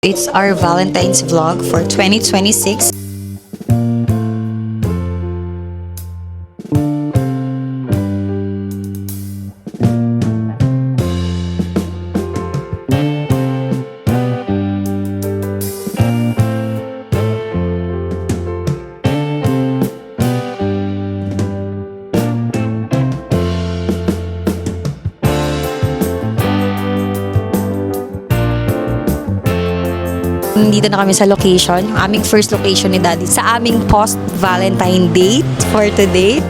It's our Valentine's vlog for 2026. Nandito na kami sa location, yung aming first location ni Daddy sa aming post-Valentine date for today.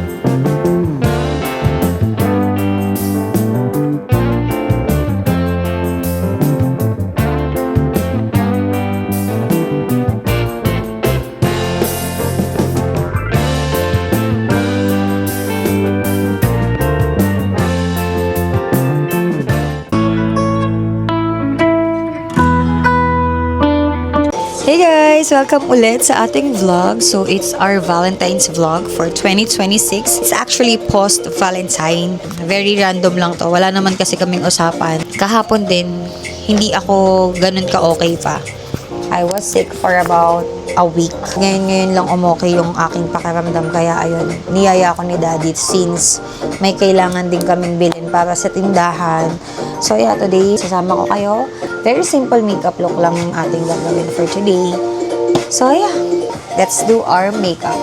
Hey guys! Welcome ulit sa ating vlog. So, it's our Valentine's vlog for 2026. It's actually post-Valentine. Very random lang to. Wala naman kasi kaming usapan. Kahapon din, hindi ako ganun ka-okay pa. I was sick for about a week. Ngayon lang umokay yung aking pakiramdam. Kaya ayun, niyaya ako ni Daddy since may kailangan din kaming bilhin para sa tindahan. So yeah, today, sasama ko kayo. Very simple makeup look lang yung ating gagawin for today. So yeah, let's do our makeup.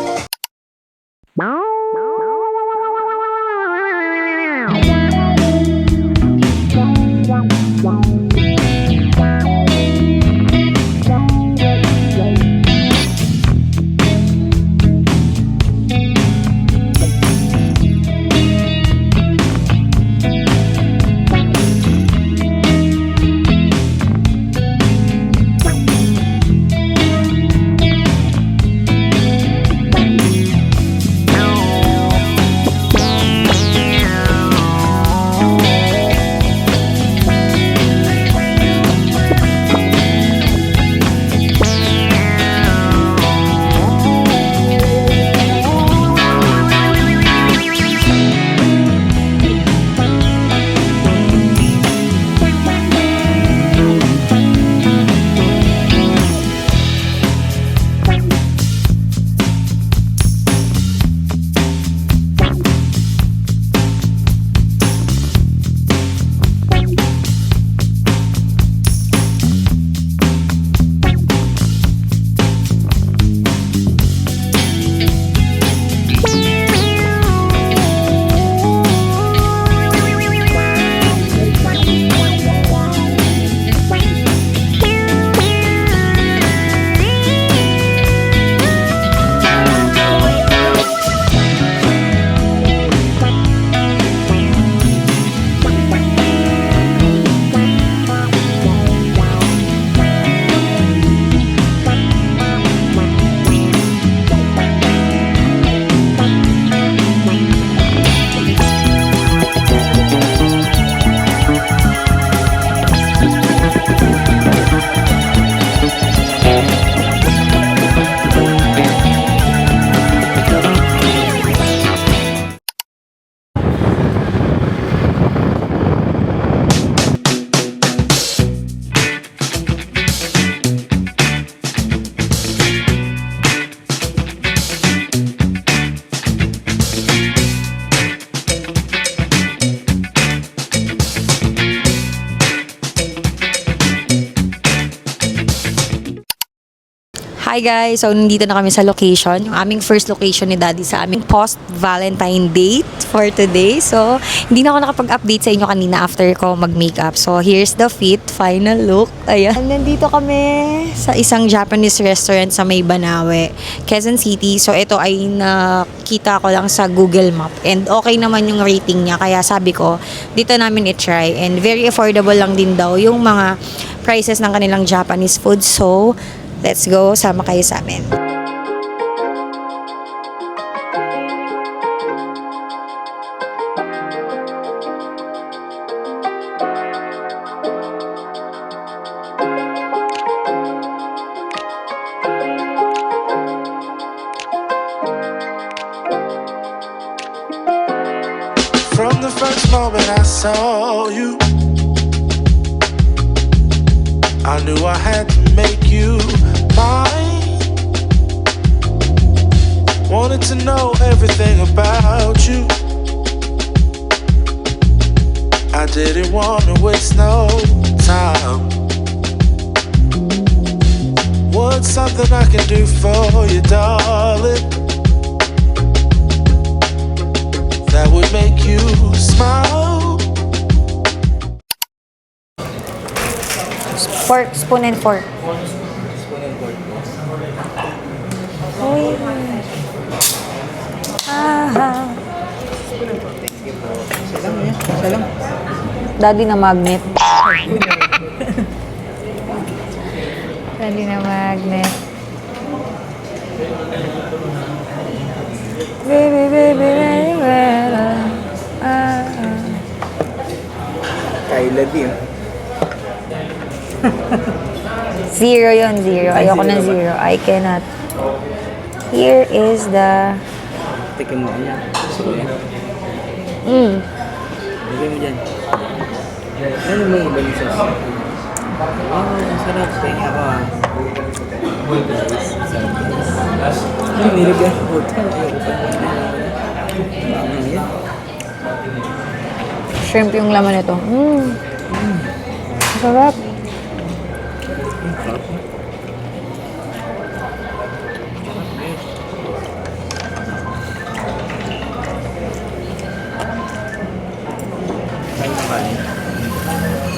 Hi guys! So, nandito na kami sa location. Yung aming first location ni Daddy sa aming post-Valentine date for today. So, hindi na ako nakapag-update sa inyo kanina after ko mag-makeup. So, here's the fit, final look. Ayan. Nandito kami sa isang Japanese restaurant sa May Banawe, Quezon City. So, ito ay nakita ko lang sa Google Map. And okay naman yung rating niya. Kaya sabi ko, dito namin i-try. And very affordable lang din daw yung mga prices ng kanilang Japanese food. So, let's go, sama kayo sa amin. From the first moment I saw you, I I knew I had to make you mine. Wanted to know everything about you. I didn't want to waste no time. What's something I can do for you, darling? That would make you smile. Fork, spoon and fork. Uy. Ah. Salam. Daddy na magnet. Daddy na magnet. Baby, baby, baby, baby. Kyla D. Zero yun, zero. Ayoko ng zero. I cannot. Here is the... Tikim mo niya. Lagay mo dyan. Ano mo yung ibang sauce? Wow, ang sarap. Tingin ako ah. Ano, nilagyan ko ito. Shrimp yung laman nito. Sarap.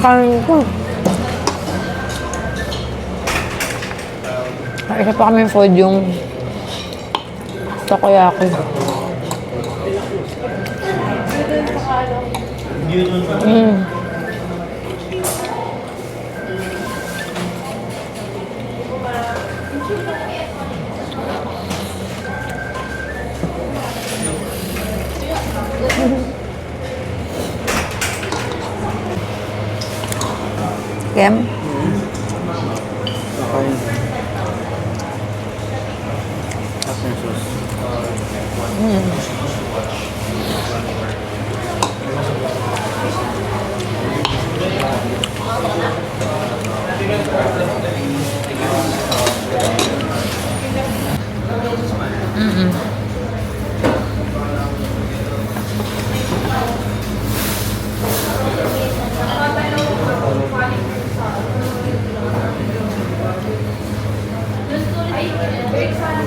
Kain ko. Isa pa kami food yung takoyaki. Kem? Kakain. Tapos yung sauce.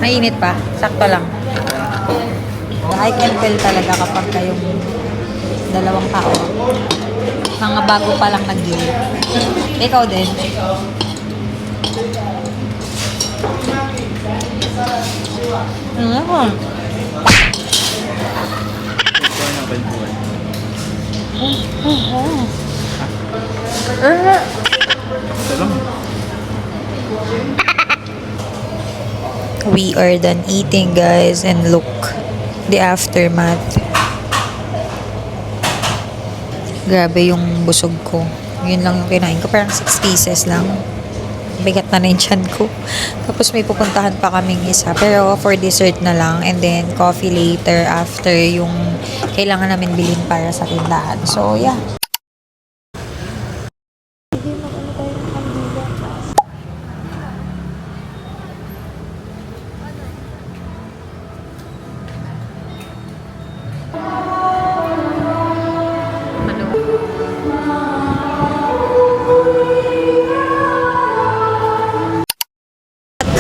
Mainit pa. Sakto lang. I can feel talaga kapag kayong dalawang tao. Mga bago pa lang nag-deal. Ikaw din. Ito ng kwentuhan. Ito lang. We are done eating, guys, and look, the aftermath. Grabe yung busog ko. Yun lang yung kinain ko. Parang 6 pieces lang. Bigat na yung tiyan ko. Tapos may pupuntahan pa kaming isa. Pero for dessert na lang. And then coffee later after yung kailangan namin bilhin para sa tindahan. So, yeah.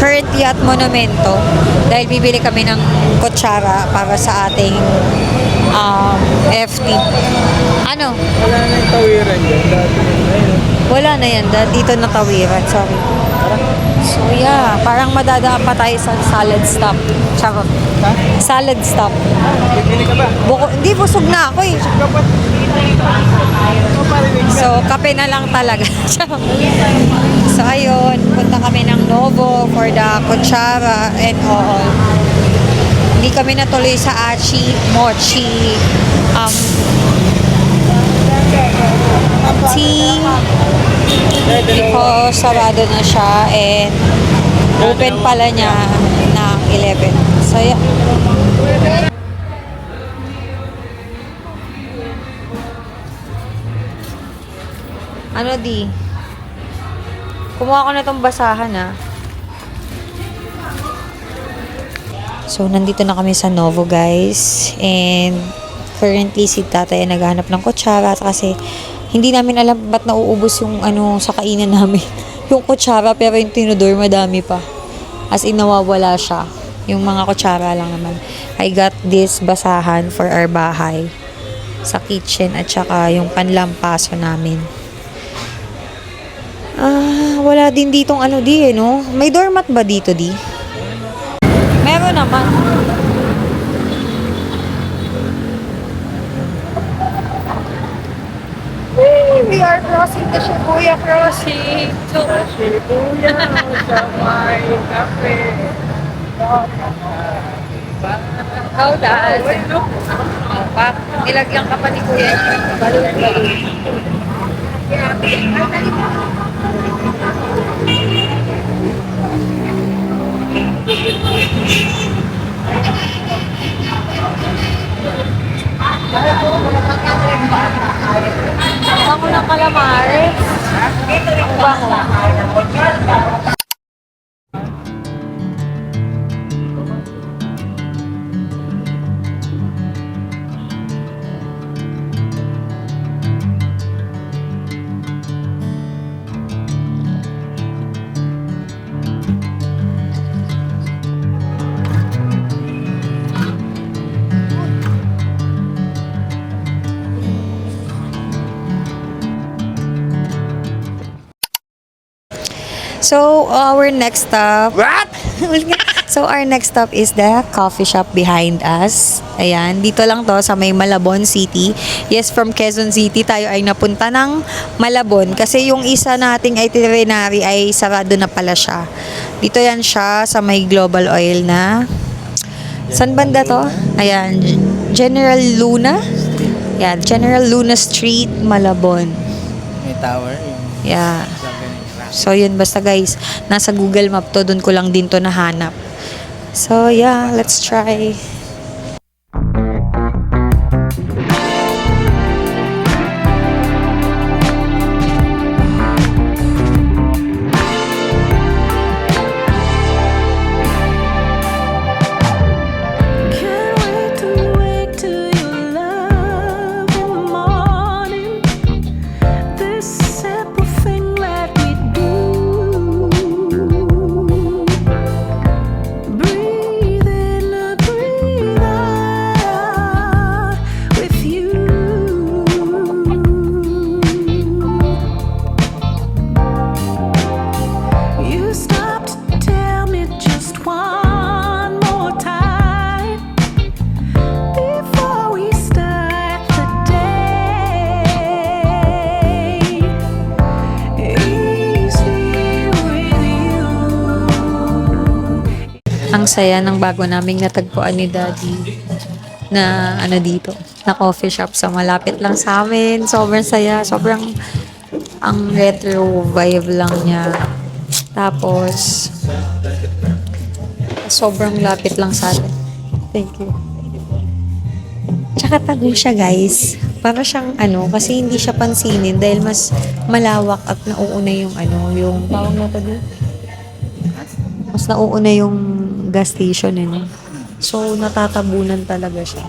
Currently at Monumento dahil bibili kami ng kutsara para sa ating FT. Ano? Wala na yung tawiran dyan. Dati ayun. Wala na yan. Dito na tawiran. Sorry. So yeah, parang madadaan pa tayo sa salad stop. Charot. Ha? Salad stop. Bibili ka ba? Hindi, busog na ako eh. Kapat. So, kape na lang talaga. So, ayun. Punta kami ng Novo for the kutsara and all. Hindi kami natuloy sa Achi, Mochi, tea. Because sarado na siya and open pala niya ng 11. So, yeah. Ano di? Kumuha ko na tong basahan, ah. So, nandito na kami sa Novo, guys. And, currently, si tatay ay naghahanap ng kutsara kasi hindi namin alam ba't nauubos yung sa kainan namin. Yung kutsara, pero yung tinudor, madami pa. As in, nawawala siya. Yung mga kutsara lang naman. I got this basahan for our bahay sa kitchen at saka yung panlampaso namin. Wala din ditong no? May doormat ba dito, di? Meron naman. We are crossing the Shibuya crossing. Shibuya sa may kape. Hold on. Nilagyan ka pa ni Kuya. Ako ng calamares. Ang bango. So, our next stop... What? So, our next stop is the coffee shop behind us. Ayan, dito lang to sa may Malabon City. Yes, from Quezon City tayo ay napunta ng Malabon kasi yung isa nating itinerary ay sarado na pala siya. Dito yan siya sa may Global Oil na... San banda to? Ayan, General Luna? Yan, General Luna Street, Malabon. May tower. Yeah. So, yun. Basta guys, nasa Google Map to. Doon ko lang din to nahanap. So, yeah. Let's try. Ang saya ng bago naming natagpuan ni Daddy na dito, na coffee shop sa malapit lang sa amin. Sobrang saya, sobrang ang retro vibe lang niya. Tapos sobrang lapit lang sa atin. Thank you. Tsaka tago siya, guys. Para siyang kasi hindi siya pansinin dahil mas malawak at nauuna yung yung tawag na to dito. Mas nauuna yung gas station So, natatabunan talaga siya.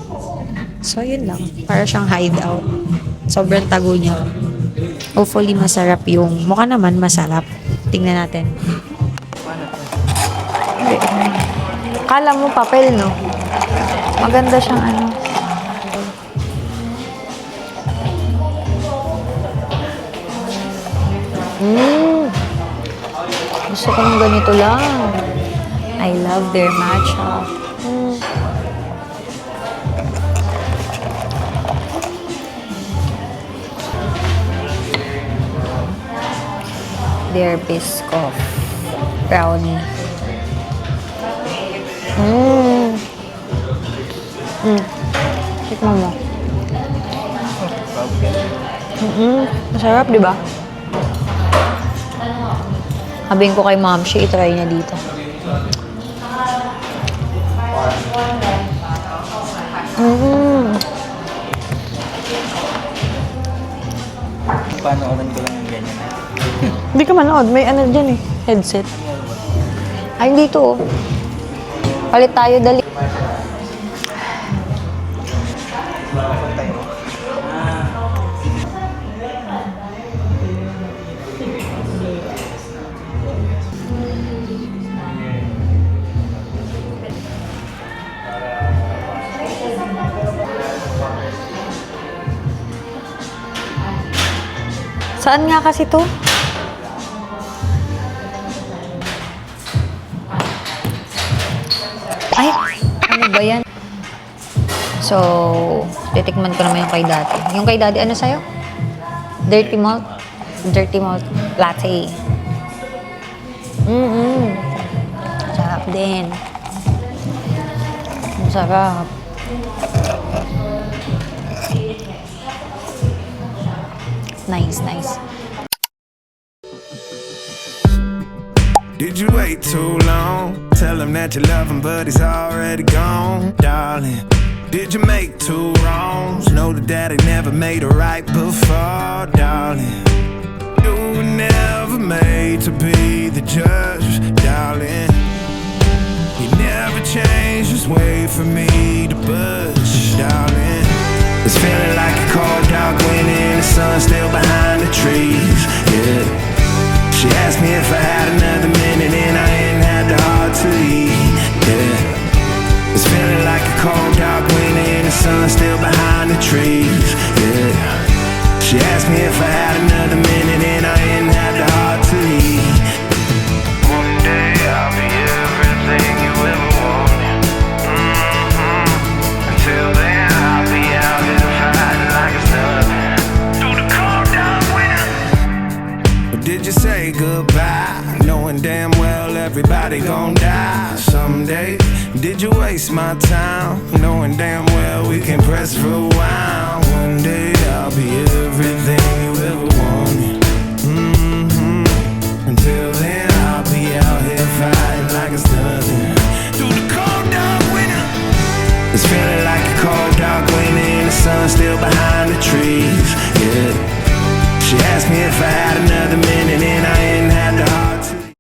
So, yun lang. Para siyang hideout. Sobrang tago niya. Hopefully, masarap yung... Mukha naman masarap. Tingnan natin. Kala mo papel, no? Maganda siyang Gusto ko ng ganito lang. I love their matcha. Their Biscoff brownie. Tikman mo. Masarap, di ba? Sabihin ko kay Ma'am, i-try niya dito. Paano ko lang yung ganyan? Hindi ka manood. May ano dyan eh. Headset. Ay, dito oh. Palit tayo, dali. Saan nga kasi to? Ay, ano ba yan? So, titikman ko naman yung kay Daddy. Yung kay Daddy, ano sa'yo? Dirty malt? Dirty malt latte. Sarap din. Sarap. Nice, nice. Did you wait too long? Tell him that you love him, but he's already gone, darling. Did you make two wrongs? Know that daddy never made a right before, darling. You were never made to be the judge, darling. He never changed his way for me to budge, darling. It's feeling like a cold dark wind and the sun still behind the trees, yeah. She asked me if I had another minute and I ain't had the heart to leave, yeah. It's feeling like a cold dark wind and the sun still behind the trees, yeah. She asked me if I had another minute and I ain't had the heart to leave. One day I'll be everything you ever wanted. Until then I'll be out here fighting like it's nothing. Through the cold dark wind. Did you say goodbye, knowing damn well everybody gon' die someday? Did you waste my time, knowing damn well we can press rewind? One day I'll be everything